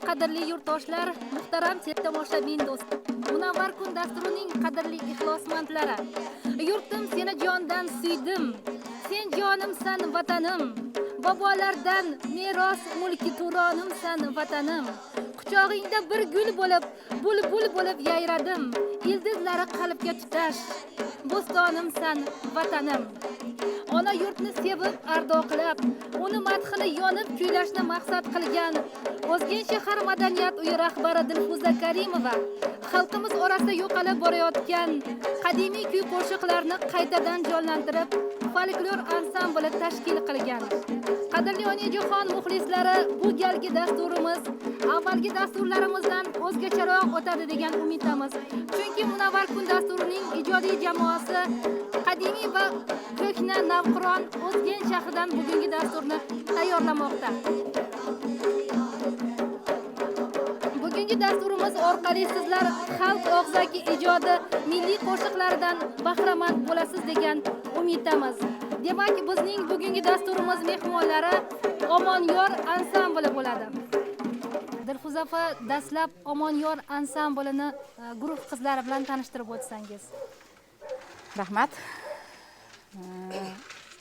qadrli yurtdoshlar, muhtaram tomoshabin do'stlar. Munavvar kun dasturining qadrli ixlosmandlari. Yurtim seni jondan suydim. Sen jonimsan vatanim. Bobolardan meros mulki turonimsan vatanim. Quchog'ingda bir gul bo'lib, bulbul bo'lib yayradim. Ildizlari qalbga tutash. Bo'stonimsan vatanim. Ona yurtni sevib, ardoqlab, uni madhini yonib kuylashni maqsad qilgan O'zgan shahar madaniyat uyi rahbari Dilfuza Karimova xalqimiz orasida yo'qolib borayotgan qadimiy kuy qo'shiqlarni qaytadan jonlantirib, folklor ansambli tashkil qilgan. Qadrli onajonon muxlislari, bu galgi dasturimiz avvalgi dasturlarimizdan o'zgacharoq o'tadi degan umiddamiz. Chunki Munavvar kun dasturining ijodiy jamoasi qadimiy va ko'hna navqiron O'zgan shahridan bugungi dasturni tayyorlamoqda. Bugungi dasturimiz orqali sizlar xalq og'zaki ijodi milliy qo'shiqlaridan bahramand bo'lasiz degan umiddamiz. Demak, bizning bugungi dasturimiz mehmonlari Omonyor ansambli bo'ladi. Dilfuza opa, dastlab Omonyor ansamblini guruh qizlari bilan tanishtirib o'tsangiz. Rahmat.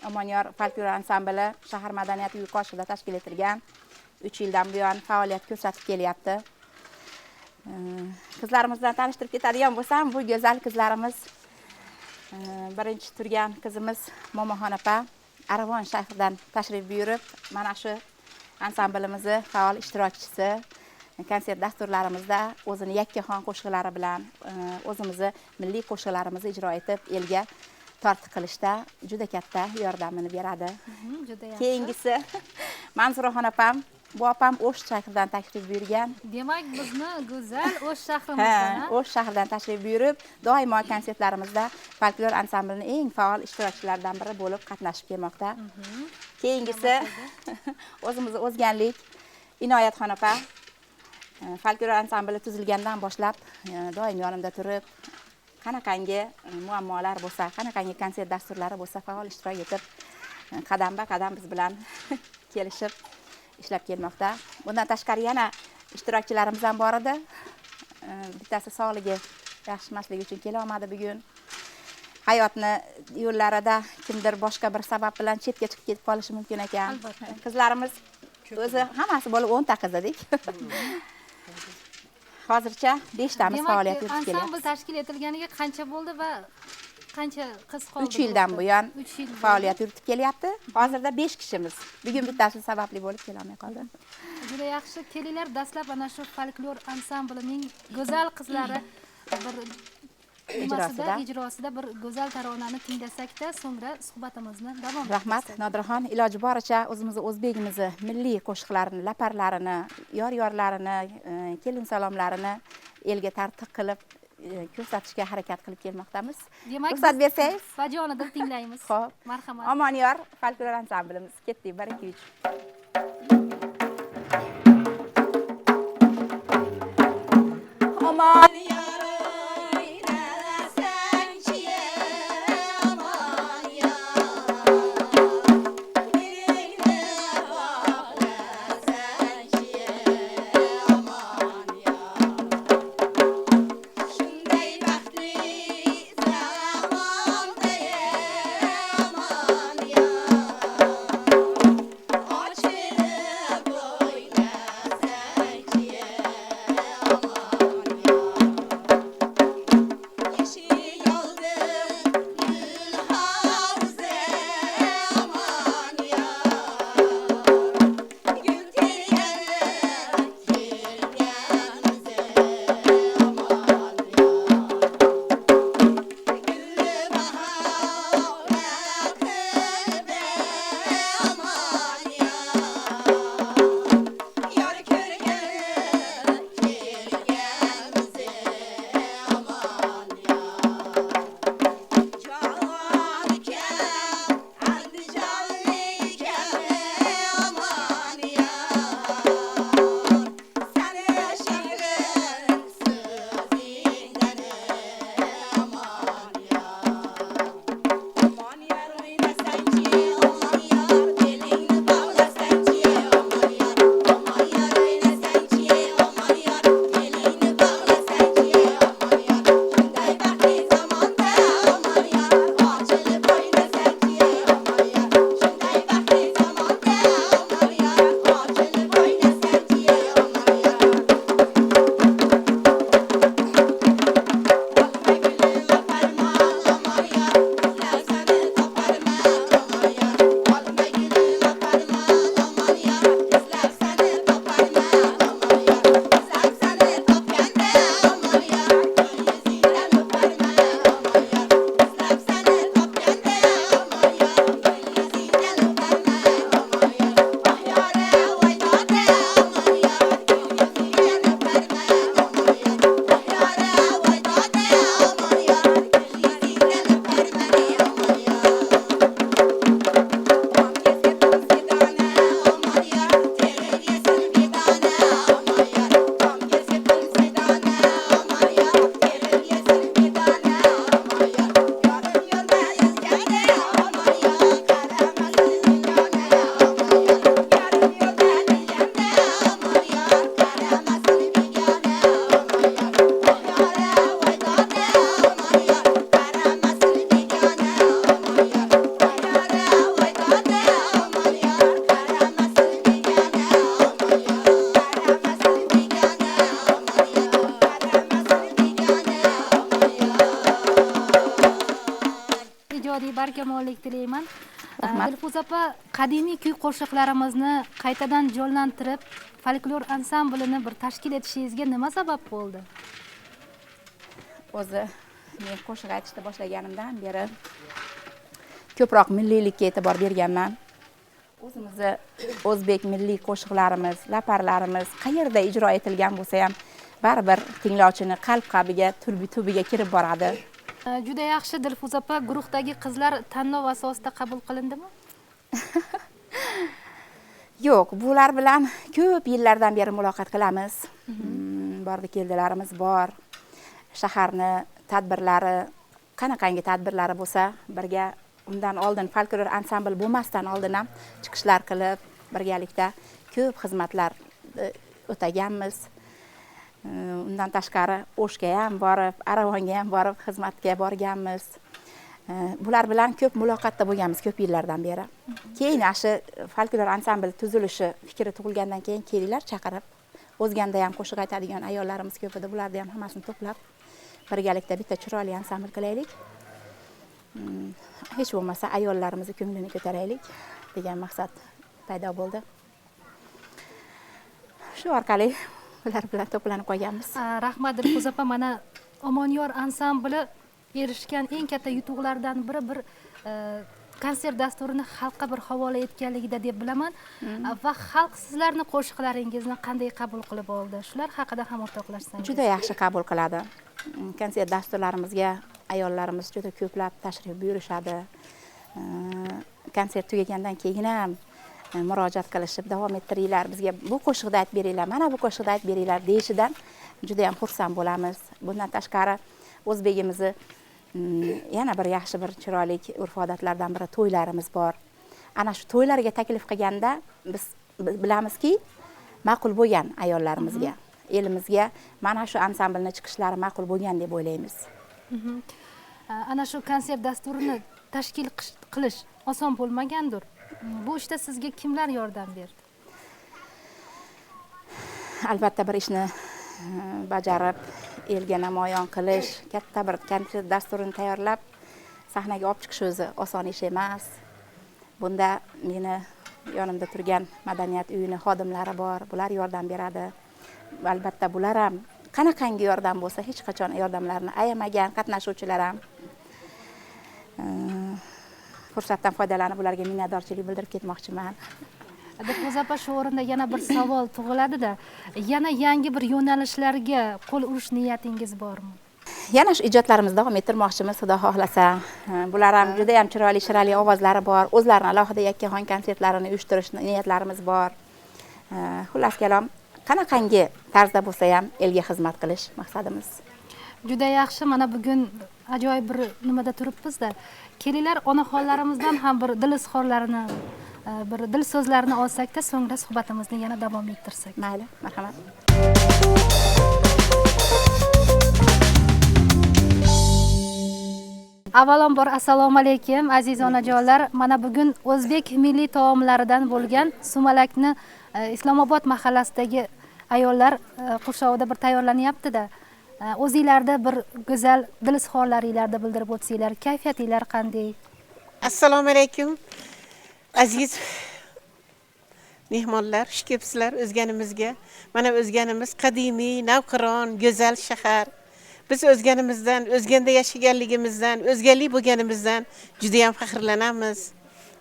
Omonyor folklor ansambli shahar madaniyati uyi qoshida tashkil etilgan. 3 yildan buyon faoliyat ko'rsatib kelyapti. Qizlarimizdan tanishtirib ketadigan bo'lsam, bu go'zal qizlarimiz birinchi turgan qizimiz Momoxon opa Arvon shahridan tashrif buyurib, mana shu ansamblimizning faol ishtirokchisi. Konsert dasturlarimizda o'zini yakkaxon qo'shiqlari bilan o'zimizni milliy qo'shiqlarimizni ijro etib, elga tortiq qilishda juda katta yordamini beradi. Juda yaxshi. Keyingisi Manzuraxon opam, bu opam O'sh shahridan tashrif buyurgan. Demak, bizni go'zal O'sh shahrimizdan, O'sh shahridan tashrif buyurib, doimo konsertlarimizda folklor ansamblining eng faol ishtirokchilaridan biri bo'lib qatnashib kelmoqda. Keyingisi o'zimizni o'zganlik Inoyatxon opa folklor ansambli tuzilgandan boshlab doim yonimda turib, qanaqangi muammolar bo'lsa, qanaqangi konsert dasturlari bo'lsa faol ishtirok etib, qadam-ba-qadam biz bilan kelishib ishlab kelmoqda. Bundan tashqari yana ishtirokchilarimiz ham bor edi. Bittasi sog'ligi yaxshi emasligi uchun kela olmadi bugun. Hayotni yo'llarida kimdir boshqa bir sabab bilan chetga chiqib ketib qolishi mumkin ekan. Qizlarimiz o'zi hammasi bo'lib 10 ta qiz edik. Hozircha 5 tamiz faoliyat yuritib kelyapmiz. Ansambl tashkil etilganiga qancha bo'ldi va qancha qiz qoldi? 3 yildan buyon faoliyat yuritib kelyapti. Hozirda 5 kishimiz. Bugun bittasi sababli bo'lib kela olmay qoldi. Juda yaxshi. Kelinglar, dastlab ana shu folklor ansamblining go'zal qizlari ijrosida bir go'zal taronani tinglasakda, so'ngra suhbatimizni davom ettiramiz. Rahmat, Nodirxon, iloji boricha o'zimizni o'zbegimizni milliy qo'shiqlarini, laparlarini, yor-yorlarini, kelin salomlarini elga tartiq qilib ko'rsatishga harakat qilib kelmoqdamiz. Ruxsat bersangiz, bajonidil tinglaymiz. Xo'p. Marhamat. Omonyor folklor ansamblimiz ketdik 1 2 3. Omonyor barkamollik tilayman. Rahmat. Dilfuza opa, qadimiy kuy qo'shiqlarimizni qaytadan jonlantirib, folklor ansamblini bir tashkil etishingizga nima sabab bo'ldi? O'zi men qo'shiq aytishni boshlaganimdan beri ko'proq milliylikka e'tibor berganman. O'zimizni o'zbek milliy qo'shiqlarimiz, laparlarimiz qayerda ijro etilgan bo'lsa ham baribir tinglovchini qalb-qalbiga, tubiga kirib boradi. Juda yaxshi Dilfuza opa, guruhdagi qizlar tanlov asosida qabul qilindimi? Yo'q, bular bilan ko'p yillardan beri muloqot qilamiz. Bordi keldilarimiz bor. Shaharni tadbirlari, qanaqangi tadbirlari bo'lsa, birga undan oldin folklor ansambl bo'lmasdan oldin ham chiqishlar qilib, birgalikda ko'p xizmatlar o'taganmiz. Undan tashqari O'shga ham borib, Aravonga ham borib xizmatga borganmiz. Bular bilan ko'p muloqotda bo'lganmiz ko'p yillardan beri. Keyin shu folklor ansambl tuzilishi fikri tug'ilgandan keyin kelinglar chaqirib, O'zganda ham qo'shiq aytadigan ayollarimiz ko'p edi. Bularni ham hammasini to'plab birgalikda bitta chiroyli ansambl qilaylik. Hech bo'lmasa ayollarimizni ko'nglini ko'taraylik degan maqsad paydo bo'ldi. Shu orqali ular bilan to'planib qolganmiz. Rahmat Dilfuza opa, mana Omonyor ansambli erishgan eng katta yutuqlardan biri bir konsert dasturini xalqqa bir havola etganligida deb bilaman. Va xalq sizlarning qo'shiqlaringizni qanday qabul qilib oldi? Shular haqida ham o'rtoqlashsangiz. Juda yaxshi qabul qiladi. Konsert dasturlarimizga ayollarimiz juda ko'plab tashrif buyurishadi. Konsert tugagandan keyin ham murojaat qilishib, davom ettiringlar, bizga bu qo'shiqni aytib beringlar, mana bu qo'shiqni aytib beringlar deyishidan juda ham xursand bo'lamiz. Bundan tashqari o'zbegimizni yana bir yaxshi bir chiroyli urf-odatlardan biri to'ylarimiz bor. Ana shu to'ylarga taklif qilganda biz bilamizki, ma'qul bo'lgan ayollarimizga, elimizga mana shu ansamblni chiqishlari ma'qul bo'lgan deb o'ylaymiz. Ana shu konsert dasturini tashkil qilish oson bo'lmagandir. Bu ishda sizga kimlar yordam berdi? Albatta bir ishni bajarib, elga namoyon qilish, katta bir konsert dasturini tayyorlab, sahnaga olib chiqish o'zi oson ish emas. Bunda meni yonimda turgan madaniyat uyining xodimlari bor, bular yordam beradi. Albatta bular ham qanaqangi yordam bo'lsa, hech qachon yordamlarini ayamagan qatnashuvchilar ham. Fursatdan foydalanib ularga minnatdorchilik bildirib ketmoqchiman. Dilfuza opa, shu o'rinda yana bir savol tug'iladi-da, yana yangi bir yo'nalishlarga qo'l urish niyatingiz bormi? Yana shu ijodlarimizni davom ettirmoqchimiz, Xudo xohlasa. Bular ham juda ham chiroyli shirali ovozlari bor. O'zlarini alohida yakkaxon konsertlarini uyushtirish niyatlarimiz bor. Xullas kalom, qanaqangi tarzda bo'lsa ham elga xizmat qilish maqsadimiz. Juda yaxshi, mana bugun ajoyib bir nimada turibmiz-da. Kelinglar, onaxonlarimizdan ham bir dil izhorlarini, bir dil so'zlarini olsak-da, so'ngra suhbatimizni yana davom ettirsak. Mayli, marhamat. Avvalambor assalomu alaykum aziz onajonlar. Mana bugun o'zbek milliy taomlaridan bo'lgan sumalakni Islomobod mahallasidagi ayollar qurshovida bir tayyorlanyapti-da. O'zingizlarda bir go'zal dil izhorlaringizda bildirib o'tsanglar, kayfiyatinglar qanday? Assalomu alaykum aziz mehmonlar, xush kelibsizlar o'zganimizga. Mana o'zganimiz qadimiy, navqiron, go'zal shahar. Biz o'zganimizdan, o'zganda yashaganligimizdan, o'zganlik bo'lganimizdan juda ham faxrlanamiz.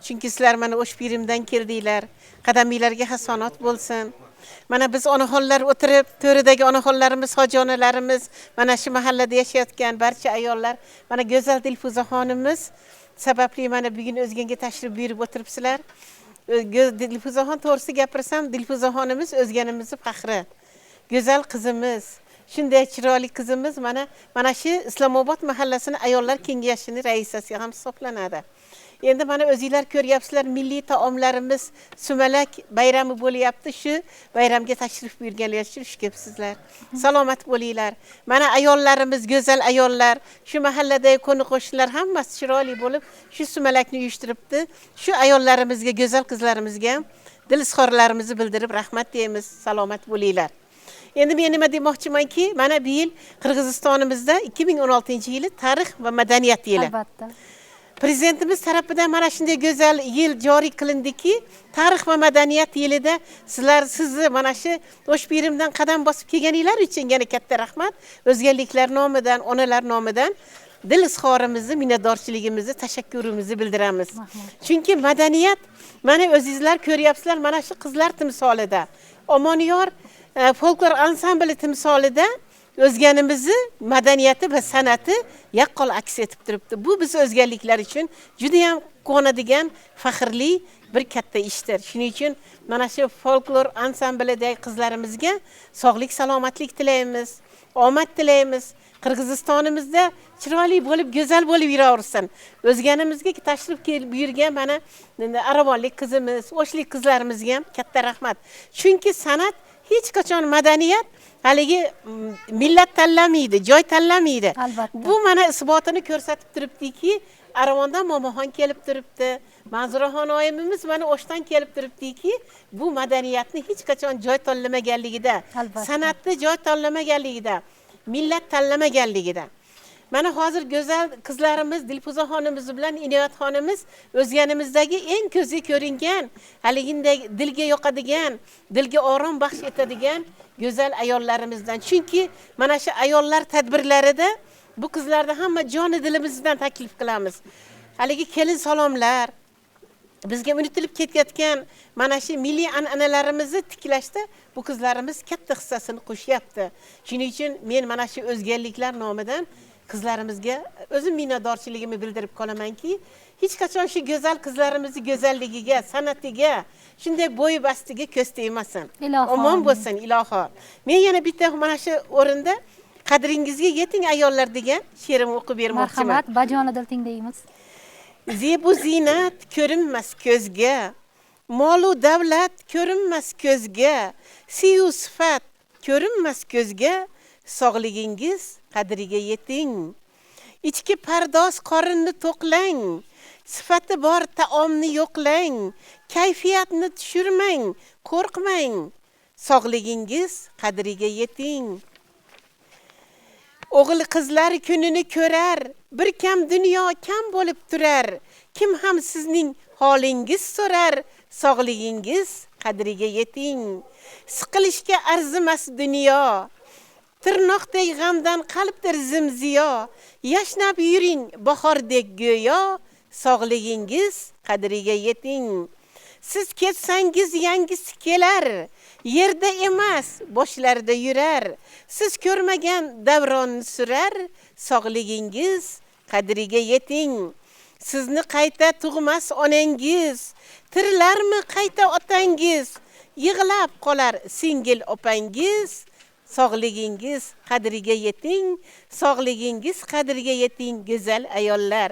Chunki sizlar mana o'sh pirimdan keldinglar. Qadaminglarga hasonat bo'lsin. Mana biz onaxonlar o'tirib, to'ridagi onaxonlarimiz, hojonalarimiz, mana shu mahallada yashayotgan barcha ayollar, mana go'zal Dilfuza xonimiz sababli mana bugun o'zganga tashrif buyurib o'tiribsizlar. Dilfuzaxon to'g'risi gapirsam, Dilfuzaxonimiz o'zganimizning faxri. Go'zal qizimiz, shunday chiroyli qizimiz mana shu Islomobod mahallasining ayollar kengashining raisasi ham hisoblanadi. Endi mana o'zingizlar ko'ryapsizlar, milliy taomlarimiz sumalak bayrami bo'lyapti. Shu bayramga tashrif buyurganlar uchun xush kelibsizlar. Salomat bo'linglar. Mana ayollarimiz, go'zal ayollar, shu mahalladagi qo'ni-qo'shnilar hammasi chiroyli bo'lib, shu sumalakni uyushtiribdi. Shu ayollarimizga, go'zal qizlarimizga dil izhorlarimizni bildirib rahmat deymiz. Salomat bo'linglar. Endi men nima demoqchimanki, mana bu yil Qirg'izistonimizda 2016-yili tarix va madaniyat yili. Albatta. Prezidentimiz tarafidan mana shunday go'zal yil joriy qilindiki, tarix va madaniyat yilida sizni mana shu O'shbirimdan qadam bosib kelganinglar uchun yana katta rahmat. O'zganliklar nomidan, onalar nomidan dil izhorimizni, minnatdorchiligimizni, tashakkurimizni bildiramiz. Chunki madaniyat mana o'zingizlar ko'ryapsizlar, mana shu qizlar timsolida, Omoniyor folklor ansambli timsolida o'zganimizni madaniyati va san'ati yaqqol aks etib turibdi. Bu biz o'zganliklar uchun juda ham quvonadigan, faxrli bir katta ishdir. Shuning uchun mana shu folklor ansamblidagi qizlarimizga sog'lik, salomatlik tilaymiz, omad tilaymiz. Qirg'izistonimizda chiroyli bo'lib, go'zal bo'lib yuraversin. O'zganimizga tashrif kelib yurgan mana Aravonlik qizimiz, O'shlik qizlarimizga ham katta rahmat. Chunki san'at hech qachon madaniyat haligi millat tanlamaydi, joy tanlamaydi. Bu mana isbotini ko'rsatib turibdiki, Aravondan Momoxon kelib turibdi. Manzuraxon oyimimiz mana O'shdan kelib turibdiki, bu madaniyatni hech qachon joy tanlamaganligida, san'atni joy tanlamaganligida, millat tanlamaganligida. Mana hozir go'zal qizlarimiz Dilfuza xonimiz bilan Inoyat xonimiz o'zganimizdagi eng ko'zga ko'ringan, haliginday dilga yoqadigan, dilga orom baxsh etadigan go'zal ayollarimizdan. Chunki mana shu ayollar tadbirlarida bu qizlarni hamma joni dilimizdan taklif qilamiz. Haligi kelin salomlar, bizga unutilib ketayotgan mana shu milliy an'analarimizni tiklashda bu qizlarimiz katta hissasini qo'shyapti. Shuning uchun men mana shu o'zganliklar nomidan qizlarimizga o'zim minnatdorchiligimni bildirib qolamanki, hech qachon shu go'zal qizlarimizning go'zalligiga, san'atiga, shunday bo'yi bastiga ko'z tegmasin. Omon bo'lsin iloho. Men yana bitta mana shu o'rinda qadringizga yeting ayollar degan she'rimni o'qib bermoqchiman. Marhamat, bajonidil tinglaymiz. Zebu zinat ko'rinmas ko'zga, mol-u davlat ko'rinmas ko'zga, siyu sifat ko'rinmas ko'zga, sog'ligingiz qadriga yeting. Ichki pardoz qorinni to'qlang, sifati bor taomni yo'qlang, kayfiyatni tushirmang, qo'rqmang, sog'ligingiz qadriga yeting. O'g'il qizlar kunini ko'rar, bir kam dunyo kam bo'lib turar. Kim ham sizning holingiz so'rar, sog'ligingiz qadriga yeting. Siqilishga arzimas dunyo, tirnoqdek g'amdan qalbdir zimziyo. Yashnab yuring bahordek go'yo, sog'ligingiz qadriga yeting. Siz ketsangiz yangisi kelar, yerda emas, boshlarda yurar. Siz ko'rmagan davronni surar, sog'ligingiz qadriga yeting. Sizni qayta tug'mas onangiz, tirilarmi qayta otangiz, yig'lab qolar singil opangiz, sog'ligingiz qadriga yeting, sog'ligingiz qadriga yeting go'zal ayollar.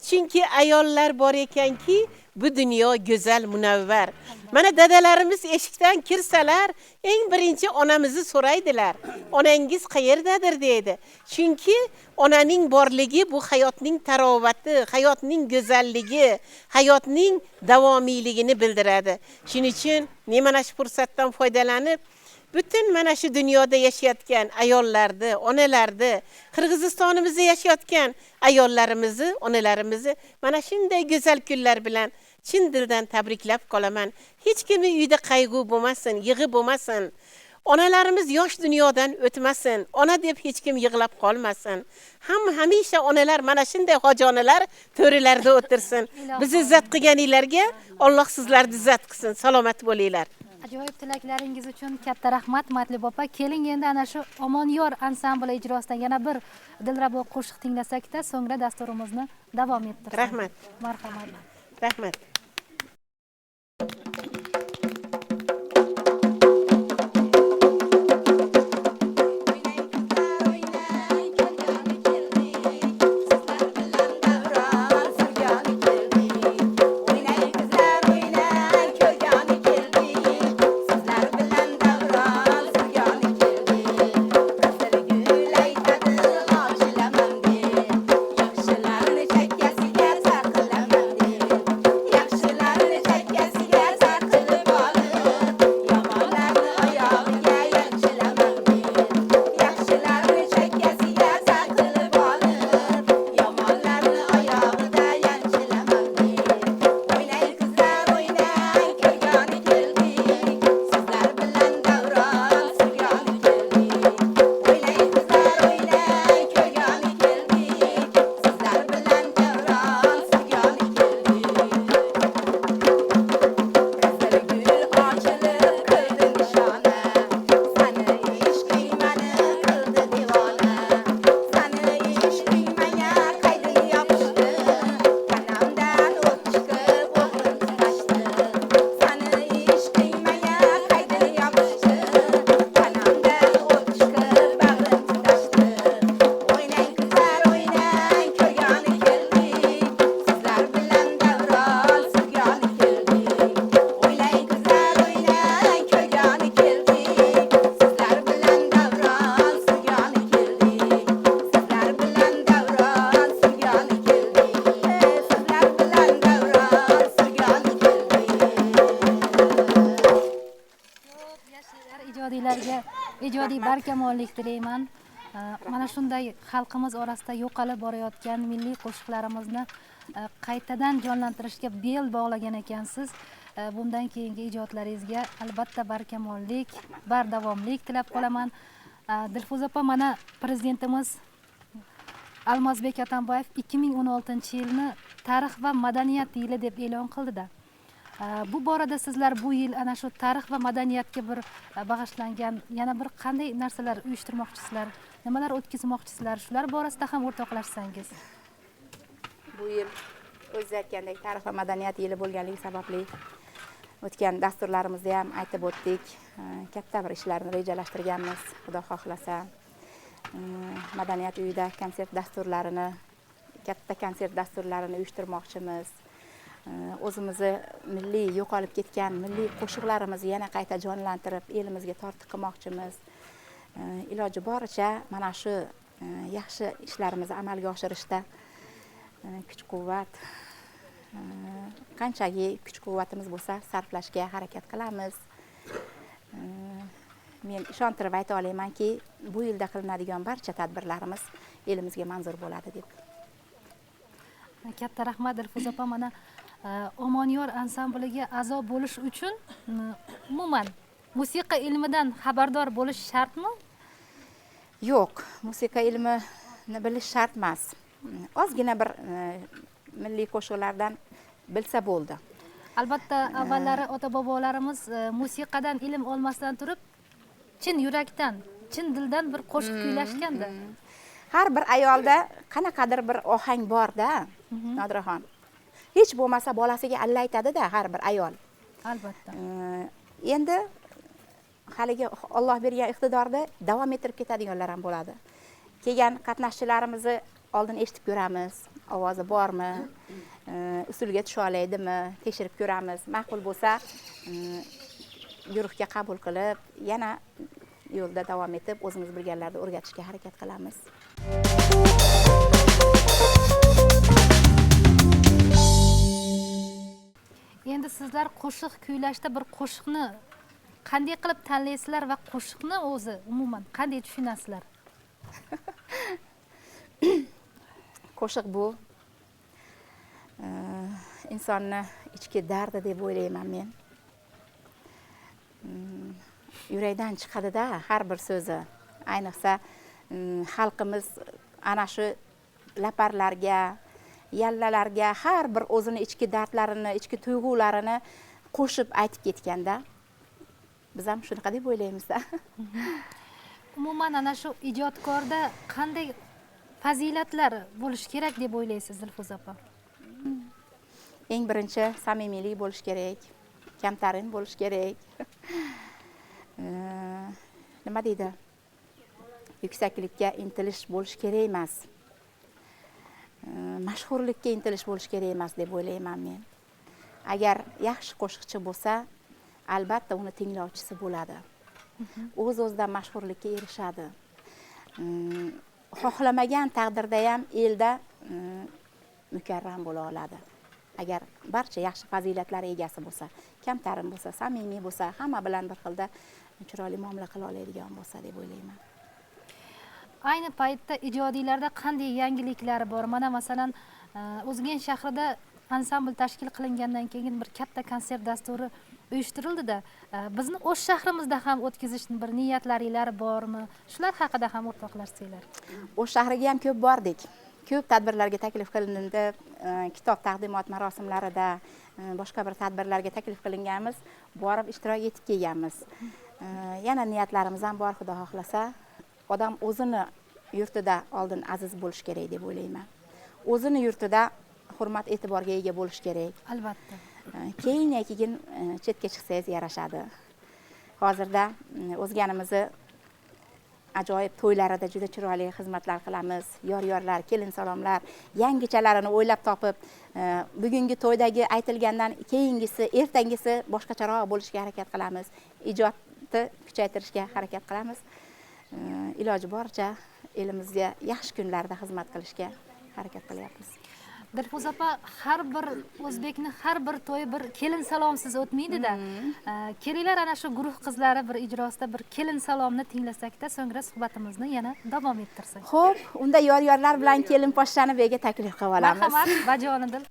Chunki ayollar bor ekanki, bu dunyo go'zal, munavvar. Mana dadalarimiz eshikdan kirsalar, eng birinchi onamizni so'raydilar. Onangiz qayerdadir deydi. Chunki onaning borligi bu hayotning tarovati, hayotning go'zalligi, hayotning davomiyligini bildiradi. Shuning uchun men mana shu fursatdan foydalanib bütün mana shu dunyoda yashayotgan ayollarni, onalarni, Qirg'izistonimizda yashayotgan ayollarimizni, onalarimizni mana shunday go'zal kunlar bilan chin dildan tabriklab qolaman. Hech kimning uyida qayg'u bo'lmasin, yig'i bo'lmasin. Onalarimiz yosh dunyodan o'tmasin. Ona deb hech kim yig'lab qolmasin. Hamisha onalar mana shunday hojonalar to'rilarda o'tirsin. Biz izzat qilganinglarga Alloh sizlarni izzat qilsin. Salomat bo'linglar. Ajoyib tilaklaringiz uchun katta rahmat Matlib opa. Keling endi ana shu Omonyor ansambli ijrosidan yana bir dilrabo qo'shiq tinglasakda, so'ngra dasturimizni davom ettiramiz. Rahmat. Marhamat. Rahmat. Yaxshilarni chekkasiga sarqilaman deb ijodiy barkamollik tilayman. Mana shunday xalqimiz orasida yo'qolib borayotgan milliy qo'shiqlarimizni qaytadan jonlantirishga bel bog'lagan ekansiz. Bundan keyingi ijodlaringizga albatta barkamollik, bardavomlik tilab qolaman. Dilfuza opa, mana prezidentimiz Almazbek Atambayev 2016-yilni tarix va madaniyat yili deb e'lon qildida. Bu borada sizlar bu yil ana shu tarix va madaniyatga bir bag'ishlangan yana bir qanday narsalar uyushtirmoqchisizlar, nimalar o'tkazmoqchisizlar, shular borasida ham o'rtoqlashsangiz. Bu yil o'zingiz aytgandek tarix va madaniyat yili bo'lganligi sababli o'tgan dasturlarimizda ham aytib o'tdik. Katta bir ishlarni rejalashtirganmiz, Xudo xohlasa. Madaniyat uyida konsert dasturlarini, katta konsert dasturlarini uyushtirmoqchimiz. O'zimizni milliy yo'qolib ketgan milliy qo'shiqlarimizni yana qayta jonlantirib, elimizga tortiq qilmoqchimiz. Iloji boricha mana shu yaxshi ishlarimizni amalga oshirishda kuch-quvvat qanchaki kuch-quvvatimiz bo'lsa sarflashga harakat qilamiz. Men ishontirib ayta olamanki, bu yilda qilinadigan barcha tadbirlarimiz elimizga manzur bo'ladi deb. Katta rahmat Dilfuza opa, mana Omonyor ansambliga a'zo bo'lish uchun umuman musiqa ilmidan xabardor bo'lish shartmi? Yo'q, musiqa ilmini bilish shart emas. Ozgina bir milliy qo'shiqlardan bilsa bo'ldi. Albatta, avvallari ota-bobolarimiz musiqadan ilm olmasdan turib, chin yurakdan, chin dildan bir qo'shiq kuylashganda. Har bir ayolda qanaqadir bir ohang bor-da, Nodiraxon. Hech bo'lmasa bolasiga alla aytadi-da har bir ayol. Albatta. Endi haligi Alloh bergan iqtidorda davom ettirib ketadiganlar ham bo'ladi. Kelgan qatnashchilarimizni oldin eshitib ko'ramiz, ovozi bormi, usulga tusha oladimi, tekshirib ko'ramiz. Ma'qul bo'lsa, guruhga qabul qilib, yana yo'lda davom etib, o'zimiz bilganlarni o'rgatishga harakat qilamiz. Endi sizlar qo'shiq kuylashda bir qo'shiqni qanday qilib tanlaysizlar va qo'shiqni o'zi umuman qanday tushunasizlar? Qo'shiq bu insonni ichki dardi deb o'ylayman men. Yurakdan chiqadi-da har bir so'zi. Ayniqsa xalqimiz ana shu laparlarga, yallalarga har bir o'zini ichki dardlarini, ichki tuyg'ularini qo'shib aytib ketganda, biz ham shunaqa deb o'ylaymiz-da. Umuman ana shu ijodkorda qanday fazilatlar bo'lishi kerak deb o'ylaysiz Dilfuza opa? Eng birinchi samimiylik bo'lish kerak, kamtarin bo'lish kerak. Nima deydi? Yuksaklikka intilish bo'lish kerak emas. Mashhurlikka intilish bo'lish kerak emas deb o'ylayman men. Agar yaxshi qo'shiqchi bo'lsa, albatta uni tinglovchisi bo'ladi. O'z-o'zidan mashhurlikka erishadi. Xohlamagan taqdirda ham elda mukarram bo'la oladi. Agar barcha yaxshi fazilatlari egasi bo'lsa, kamtarin bo'lsa, samimiy bo'lsa, hamma bilan bir xilda chiroyli muomala qila oladigan bo'lsa deb o'ylayman. Ayni paytda ijodiylarda qanday yangiliklar bor? Mana masalan, O'zgen shahrida ansambl tashkil qilingandan keyin bir katta konsert dasturi uyushtirildi-da. Bizni o'z shahrimizda ham o'tkazishni bir niyatlaringiz bormi? Shular haqida ham o'rtoqlashsanglar. O'z shahriga ham ko'p bordik. Ko'p tadbirlarga taklif qilindi, kitob taqdimot marosimlarida, boshqa bir tadbirlarga taklif qilinganmiz, borib ishtirok etib kelganmiz. Yana niyatlarimiz ham bor, Xudo xohlasa. Odam o'zini yurtida oldin aziz bo'lish kerak deb o'ylayman. O'zini yurtida hurmat e'tiborga ega bo'lish kerak. Albatta. Keyin chetga chiqsangiz yarashadi. Hozirda o'zganimizni ajoyib to'ylarida juda chiroyli xizmatlar qilamiz. Yor-yorlar, kelin salomlar, yangichalarini o'ylab topib, bugungi to'ydagi aytilgandan keyingisi, ertangisi boshqacharoq bo'lishga harakat qilamiz. Ijodni kuchaytirishga harakat qilamiz. Iloji boricha elimizga yaxshi kunlarda xizmat qilishga harakat qilyapmiz. Dilfuz opa, har bir o'zbekni har bir to'yi bir kelin salomsiz o'tmaydi-da. Kelinglar ana shu guruh qizlari bir ijrosida bir kelin salomni tinglasakda, so'ngra suhbatimizni yana davom ettirsak. Xo'p, unda yor-yorlar bilan kelin poshshani bega taklif qilib olamiz. Marhamat, bajonidil.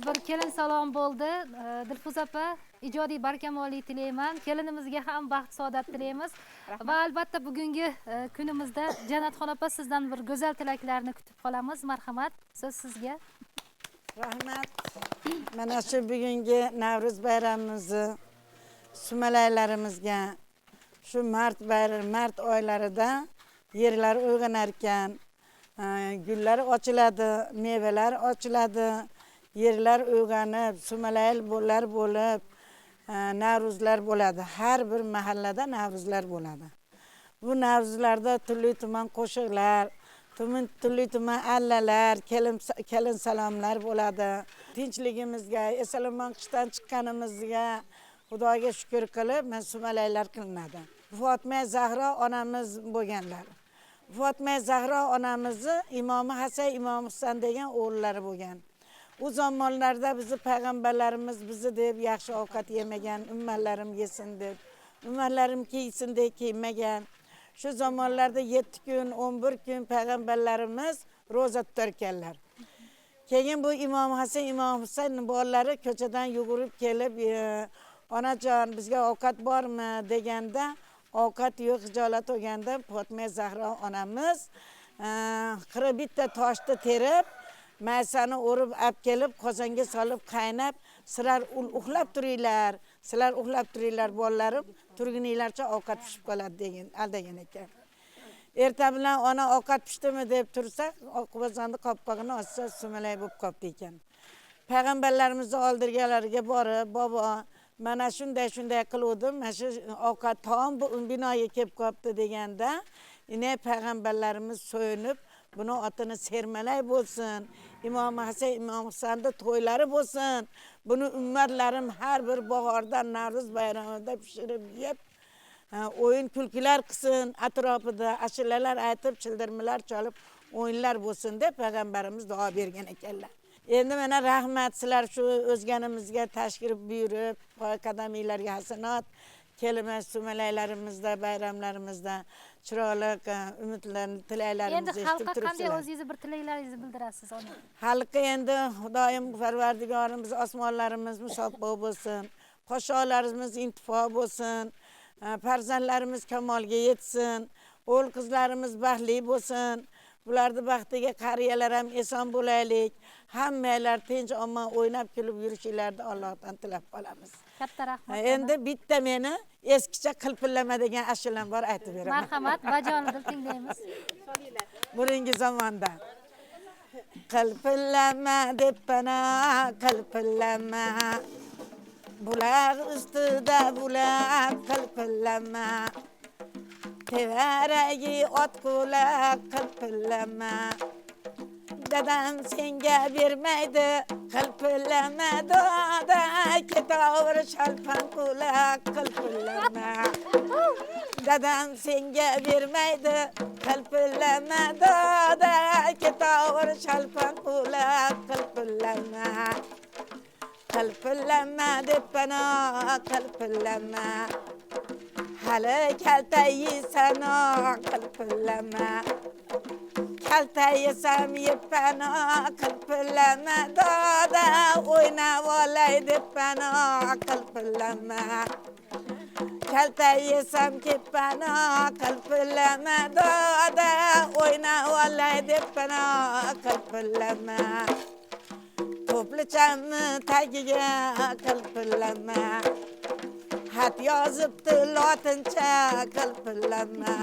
bir kelin salom bo'ldi. Dilfuz opa, ijodiy barkamollik tilayman. Kelinimizga ham baxt saodat tilaymiz. Va albatta bugungi kunimizda Jannatxon opa sizdan bir go'zal tilaklarni kutib qolamiz. Marhamat, so'z sizga. Rahmat. Mana shu bugungi Navro'z bayramimizni sumalaylarimizga shu mart oylarida yerlar uyg'onar ekan, gullar ochiladi, mevalar ochiladi, yerlar uyg'onib, sumalaylar bo'lib, Navro'zlar bo'ladi. Har bir mahallada Navro'zlar bo'ladi. Bu Navro'zlarda turli tuman qo'shiqlar, turli tuman allalar, kelin salomlar bo'ladi. Tinchligimizga, eson-omon qishdan chiqqanimizga Xudoga shukr qilib, men sumalaylar qilinadi. Fatima Zahro onamiz bo'lganlar. Fatima Zahro onamizni Imom Hasan, Imom Husayn degan o'g'illari bo'lgan. U zamonlarda bizni payg'ambarlarimiz bizni deb yaxshi ovqat yemagan, ummalarim yesin deb, ummalarim kiysin deb kiymagan. Shu zamonlarda 7 kun, 11 kun payg'ambarlarimiz roza tutarkanlar. Keyin bu Imom Hasan, Imom Husayn bolalari ko'chadan yugurib kelib, onajon bizga ovqat bormi deganda, ovqat yo'q hijolat olganda Fatima Zahro onamiz qirq bitta toshni terib, maysani o'rib olib kelib, qozonga solib qaynab, sizlar uxlab turinglar, sizlar uxlab turinglar bolalarim, turguninglarcha ovqat pishib qoladi degan aldagan ekan. Erta bilan ona ovqat pishdimi deb tursa, qozonni qopqog'ini ochsa sumalay bo'lib qoldi ekan. Payg'ambarlarimizni oldirganlariga borib, bobo, mana shunday qiluvdim, mana shu ovqat taom bu binoga kelib qolibdi deganda, ine payg'ambarlarimiz so'yinib, buni otini sermalay bo'lsin, Imom Hasan, Imom Husaynda to'ylari bo'lsin. Buni ummatlarim har bir bahorda, Navro'z bayramida pishirib yeb, o'yin kulkilar qilsin, atrofida ashulalar aytib, childirmalar chalib, o'yinlar bo'lsin deb payg'ambarimiz duo bergan ekanlar. Endi mana rahmat sizlar shu o'zganimizga tashrif buyurib, qadaminglarga hasanat, kelmas sumalaylarimizda, bayramlarimizda chiroyli umidlarni, tilaylarimizni Endi xalqqa qanday o'zingizni bir tilaklaringizni bildirasiz ona? Xalqqa endi Xudoyim Parvardigorimiz osmonlarimiz musaffo bo'lsin, qo'shoqlarimiz intifo bo'lsin, farzandlarimiz kamolga yetsin, o'g'il qizlarimiz baxtli bo'lsin. Bularni baxtiga qariyalar ham eson bo'laylik. Hammalar tinch omon o'ynab kulib yurishinglarni Allohdan tilab qolamiz. Katta rahmat. Endi bitta meni eskicha qilpillama degan ashulam bor, aytib beraman. Marhamat, bajonidil tinglaymiz. Buringi zamonda. Qilpillama deb bana qilpillama. Bular ustida bular qilpillama. Tevaragi ot qulaq qilpillama. Dadam senga bermaydi qilpillama, doda ketaver shalpan qulaq qilpillama. Dadam senga bermaydi qilpillama, doda ketaver shalpan qulaq qilpillama. Qilpillama deb bana qilpillama. Hali kaltayisan qilpillama. Kaltayisam yepana qilpillama, doda o'ynab olay deb bana qilpillama. Kaltayisam kepana qilpillama, doda o'ynab olay deb bana qilpillama. To'plichamni tagiga qilpillama. Xat yozibdi lotincha qilpillama.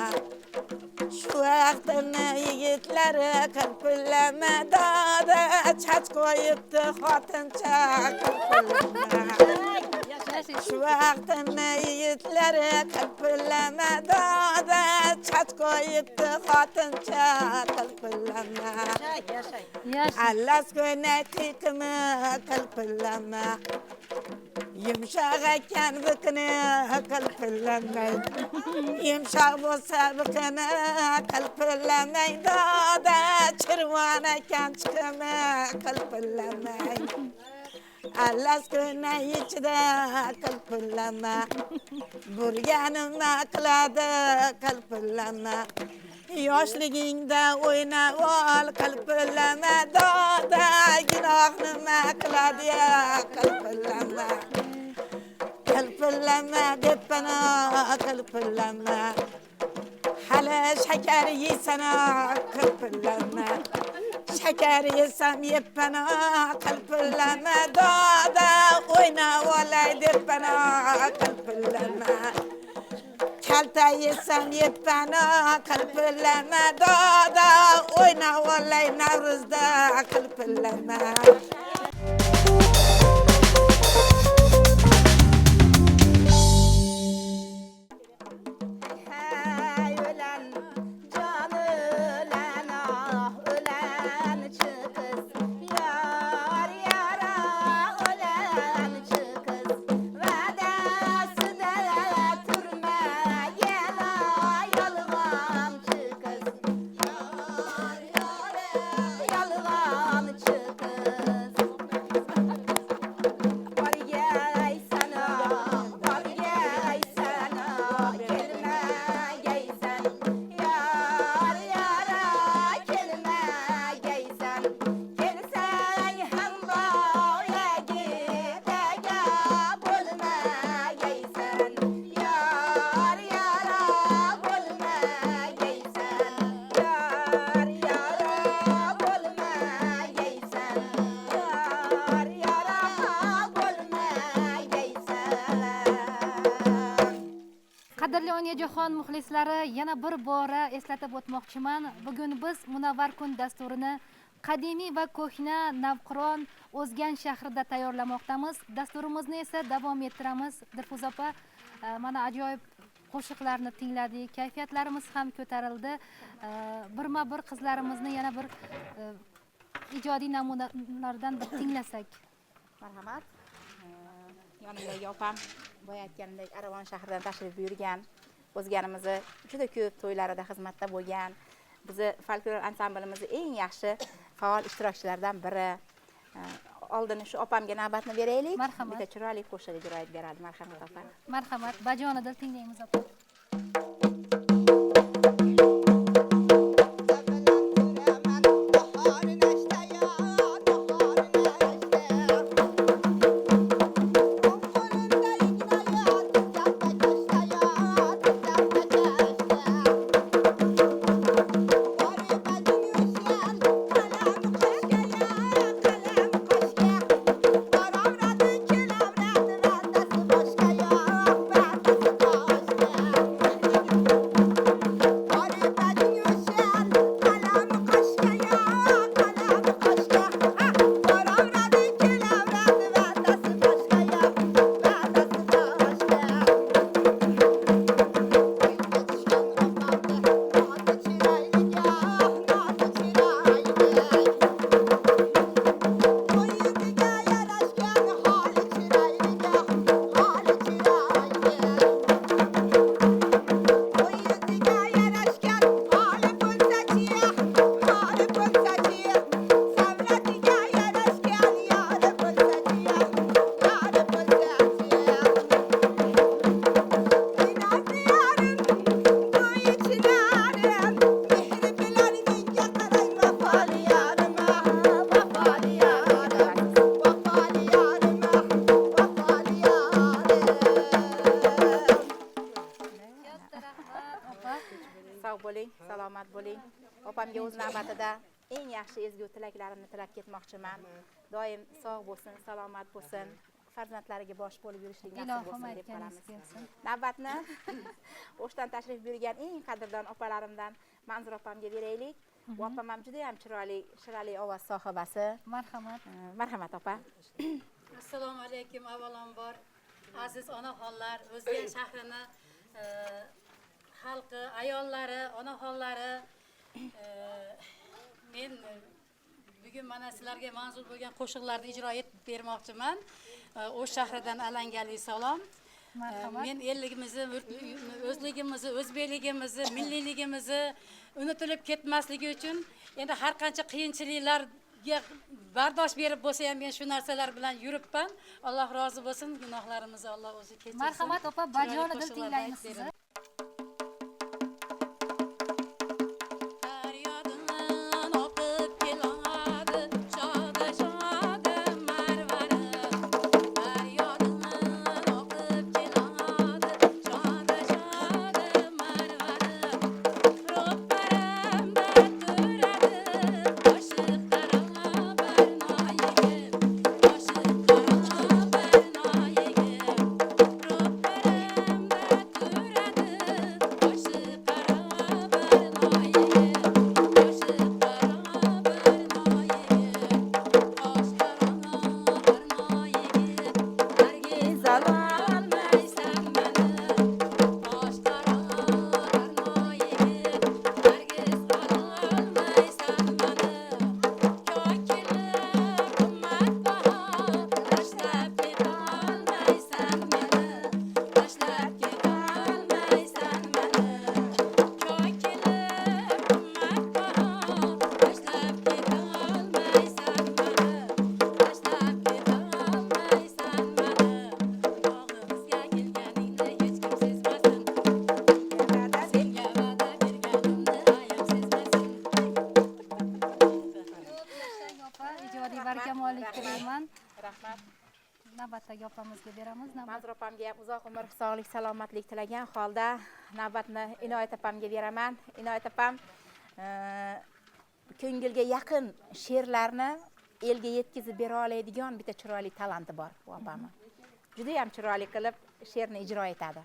Shu vaqtni yigitlari qilpillama, doda chach qo'yibdi xotincha qilpillama. Shu vaqtni yigitlari qilpillama, doda chach qo'yibdi xotincha qilpillama. Allas ko'ynak qiqimi qilpillama. Yumshoq ekan biqini qilpillamay. Yumshoq bo'lsa biqini qilpillamay. Doda chirvon ekan chiqimi qilpillamay. Allas ko'ynay ichida qilpillama. Burganimni qiladi qilpillama. Yoshligingda o'ynab ol qilpillama, doda gunoh nima qiladi qilpillama. Qilpillama deb bana qilpillama. Hali shakar yeysan qilpillama. Shakar yesam yeb bana qilpillama, doda o'ynab olay deb bana qilpillama. Kaltayisam yeb bana qilpillama, doda o'ynab olay Navruzda qilpillama. Onajon muxlislari, yana bir bora eslatib o'tmoqchiman. Bugun biz Munavvar kun dasturini qadimiy va ko'hna Navqiron O'zgan shahrida tayyorlamoqdamiz. Dasturimizni esa davom ettiramiz. Dilfuz opa, mana ajoyib qo'shiqlarni tingladik, kayfiyatlarimiz ham ko'tarildi. Birma-bir qizlarimizni yana bir ijodiy namunalardan bir tinglasak. Marhamat. Yonimdagi opam boya aytganimdek Aravon shahridan tashrif buyurgan, o'zganimizni juda ko'p to'ylarida xizmatda bo'lgan, bizni folklor ansamblimizni eng yaxshi faol ishtirokchilaridan biri. Oldin shu opamga navbatni beraylik. Marhamat. Bitta chiroyli qo'shiq ijro etib beradi. Marhamat opa. Marhamat, bajonidil tinglaymiz opa. Sog' bo'ling, salomat bo'ling. Opamga o'z navbatida eng yaxshi ezgu tilaklarimni tilab ketmoqchiman. Doim sog' bo'lsin, salomat bo'lsin. Farzandlariga bosh bo'lib yurishlik nasib bo'lsin deb qolamiz. Navbatni O'shdan tashrif buyurgan eng qadrdon opalarimdan Manzura opamga beraylik. Bu opam ham juda ham chiroyli, shirali ovoz sohibasi. Marhamat. Marhamat opa. Assalomu alaykum avvalambor aziz onaxonlar, O'zgan shahrini xalqi, ayollari, onaxonlari, men bugun mana sizlarga manzur bo'lgan qo'shiqlarni ijro etib bermoqchiman. O'sh shahridan alangali salom. Men elligimizni, o'zligimizni, o'zbekligimizni, milliyligimizni unutilib ketmasligi uchun endi har qancha qiyinchiliklarga bardosh berib bo'lsa ham men shu narsalar bilan yuribman. Alloh rozi bo'lsin, gunohlarimizni Alloh o'zi kechirsin. Marhamat opa, bajonidil tinglaymiz sizni. Rahmat. Navbatdagi opamizga beramiz. Manzura opamga ham uzoq umr, sog'lik, salomatlik tilagan holda navbatni Inoyat opamga beraman. Inoyat opam ko'ngilga yaqin she'rlarni elga yetkazib bera oladigan bitta chiroyli talanti bor bu opamning. Juda ham chiroyli qilib she'rni ijro etadi.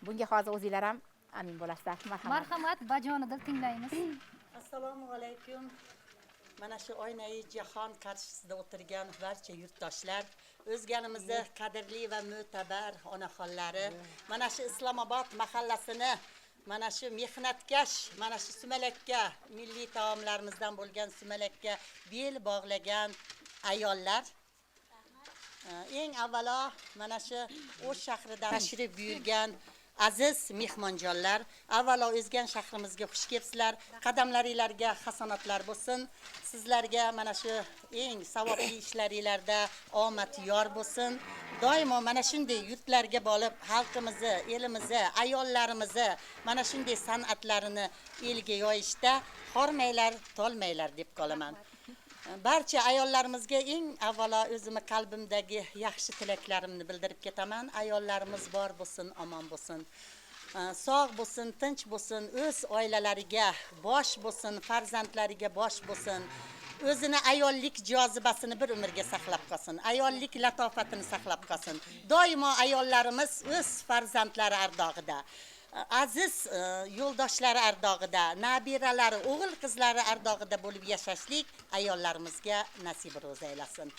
Bunga hozir o'zinglar ham amin bo'lasizlar. Marhamat. Marhamat, bajonidil tinglaymiz. Assalomu alaykum. Mana shu oynai jahon qarshisida o'tirgan barcha yurtdoshlar, o'zganimizni qadrli va mo'tabar onaxonlari, mana shu Islomobod mahallasini, mana shu mehnatkash, mana shu sumalakka, milliy taomlarimizdan bo'lgan sumalakka bel bog'lagan ayollar, eng avvalo mana shu O'sh shahridan tashrif buyurgan aziz mehmonjonlar, avvalo o'zgan shahrimizga xush kelibsizlar. Qadamlaringizga hasanatlar bo'lsin. Sizlarga mana shu eng savobli ishlaringizda omad yor bo'lsin. Doimo mana shunday yurtlarga borib, xalqimizni, elimizni, ayollarimizni mana shunday san'atlarini elga yoyishda hormanglar, tolmanglar deb qolaman. Barcha ayollarimizga eng avvalo o'zimni qalbimdagi yaxshi tilaklarimni bildirib ketaman. Ayollarimiz bor bo'lsin, omon bo'lsin. Sog' bo'lsin, tinch bo'lsin, o'z oilalariga bosh bo'lsin, farzandlariga bosh bo'lsin. O'zini ayollik jozibasini bir umrga saqlab qolsin. Ayollik latofatini saqlab qolsin. Doimo ayollarimiz o'z farzandlari ardog'ida, aziz yo'ldoshlari ardog'ida, nabiralari, o'g'il qizlari ardog'ida bo'lib yashashlik ayollarimizga nasib ro'za aylasin.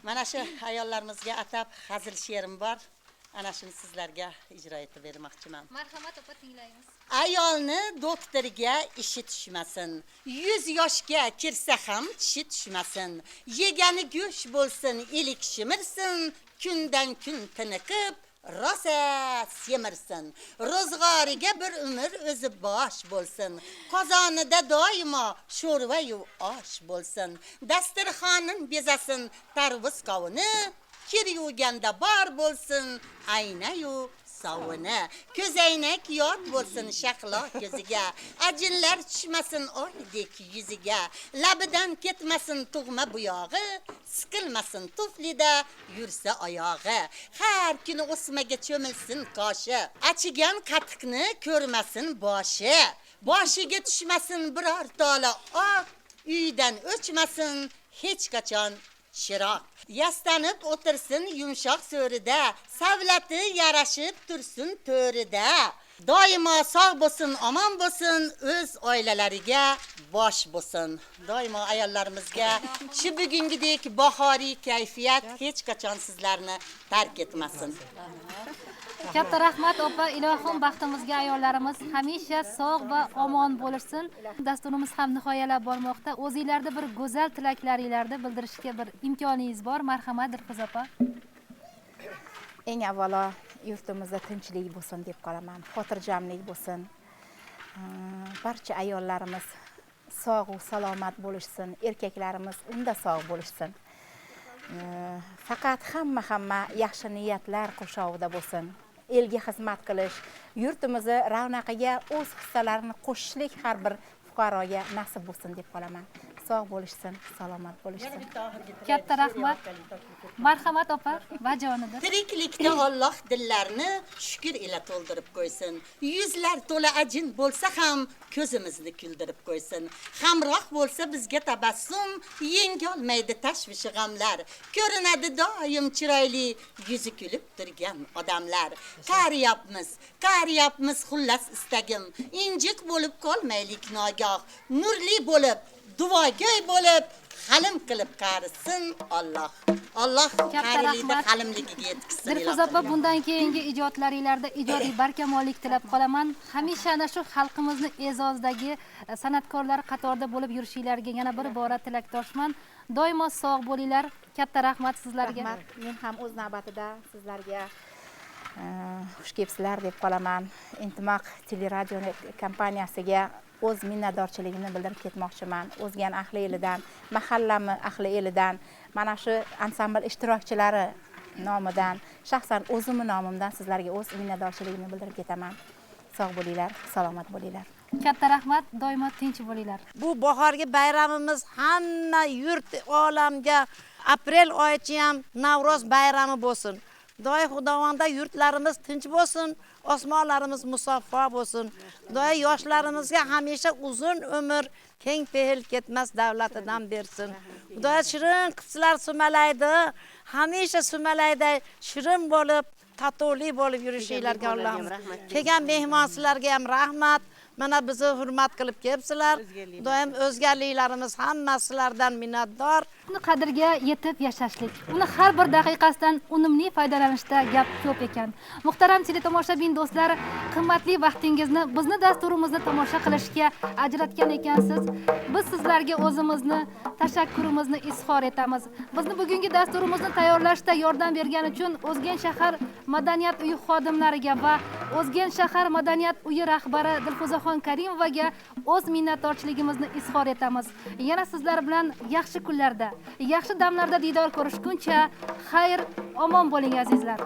Mana shu ayollarimizga atab hazil she'rim bor. Ana shuni sizlarga ijro etib bermoqchiman. Marhamat, opa tinglaymiz. Ayolni doktorga ishi tushmasin. 100 yoshga kirsa ham tishi tushmasin. Yegani go'sht bo'lsin, ilik shimirsin, kundan kun tiniqib rosa semirsin. Ro'zg'origa bir umr o'zi bosh bo'lsin. Qozonida doimo sho'rva yu osh bo'lsin. Dasturxonin bezasin tarvuz qovuni, kir yuvganda bor bo'lsin aynayu sovuni. Ko'zaynak yod bo'lsin shaqlo ko'ziga, ajinlar tushmasin oydek yuziga, labidan ketmasin tug'ma buyog'i, siqilmasin tuflida yursa oyog'i. Har kuni o'smaga cho'milsin qoshi, achigan qatiqni ko'rmasin boshi, boshiga tushmasin biror tola oq, uydan o'chmasin hech qachon chiroq. Yastanib o'tirsin yumshoq so'rida, savlati yarashib tursin to'rida. Doimo sog' bo'lsin, omon bo'lsin, o'z oilalariga bosh bo'lsin. Doimo ayollarimizga shu bugungidek bahoriy kayfiyat hech qachon sizlarni tark etmasin. Katta rahmat opa, ilohim baxtimizga ayollarimiz hamisha sog' va omon bo'lsin. Dasturimiz ham nihoyalab bormoqda. O'zingizlarda bir go'zal tilaklaringizni bildirishga bir imkoningiz bor. Marhamat Dilfuza opa. Eng avvalo yurtimizda tinchlik bo'lsin deb qolaman. Xotirjamlik bo'lsin. Barcha ayollarimiz sog' va salomat bo'lishsin. Erkaklarimiz unda sog' bo'lishsin. Faqat hamma yaxshi niyatlar qurshovida bo'lsin. Elga xizmat qilish, yurtimizni ravnaqiga o'z hissalarini qo'shishlik har bir fuqaroga nasib bo'lsin deb qolaman. Sog' bo'lishsin, salomat bo'lishsin. Katta rahmat. Marhamat opa, bajonida. Tiriklikda Alloh dillarni shukr ila to'ldirib qo'ysin. Yuzlar to'la ajin bo'lsa ham ko'zimizni kuldirib qo'ysin. Hamroh bo'lsa bizga tabassum, yengolmaydi tashvish g'amlar. Ko'rinadi doim chiroyli yuzi kulib turgan odamlar. Qariyapmiz xullas istagim. Injiq bo'lib qolmaylik nogoh. Nurli bo'lib, duogo'y bo'lib, halim qilib qarisin Alloh. Alloh qariylikda halimligiga yetkazsin. Dilfuza opa, bundan keyingi ijodlaringizda ijodiy barkamollik tilab qolaman. Hamisha ana shu xalqimizni e'zozdagi san'atkorlar qatorida bo'lib yurishinglarga yana bir bora tilakdoshman. Doimo sog' bo'linglar. Katta rahmat sizlarga. Rahmat. Men ham o'z navbatida sizlarga xush kelibsizlar deb qolaman. Intimoq teleradio kompaniyasiga o'z minnatdorchiligimni bildirib ketmoqchiman. O'zgan ahli elidan, mahallami ahli elidan, mana shu ansambl ishtirokchilari nomidan, shaxsan o'zimning nomimdan sizlarga o'z minnatdorchiligimni bildirib ketaman. Sog' bo'linglar, salomat bo'linglar. Katta rahmat, doimo tinch bo'linglar. Bu bahorgi bayramimiz hamma yurt olamga aprel oyichi ham Navro'z bayrami bo'lsin. Xudoy xudovonda yurtlarimiz tinch bo'lsin, osmonlarimiz musaffo bo'lsin. Xudoy yoshlarimizga hamisha uzun umr, keng pehil ketmas davlatidan bersin. Xudoy shirin qizlar sumalaydi, hamisha sumalaydi, shirin bo'lib, tatuvli bo'lib yurishinglarga Allohim. Kelgan mehmonsizlarga ham rahmat. Mana bizni hurmat qilib kelibsizlar. Doim o'zgarliklarimiz hammasi sizlardan minnatdor. Uni qadriga yetib yashashlik, uni har bir daqiqasidan unumli foydalanishda gap ko'p ekan. Muhtaram teletomoshabin do'stlar, qimmatli vaqtingizni bizni dasturimizni tomosha qilishga ajratgan ekansiz. Biz sizlarga o'zimizni tashakkurimizni izhor etamiz. Bizni bugungi dasturimizni tayyorlashda yordam bergani uchun O'zgan shahar madaniyat uyi xodimlariga va O'zgan shahar madaniyat uyi rahbari Dilfuzaxon Karimovaga o'z minnatdorchiligimizni izhor etamiz. Yana sizlar bilan yaxshi kunlarda, yaxshi damlarda diydor ko'rishguncha xayr, omon bo'ling azizlar.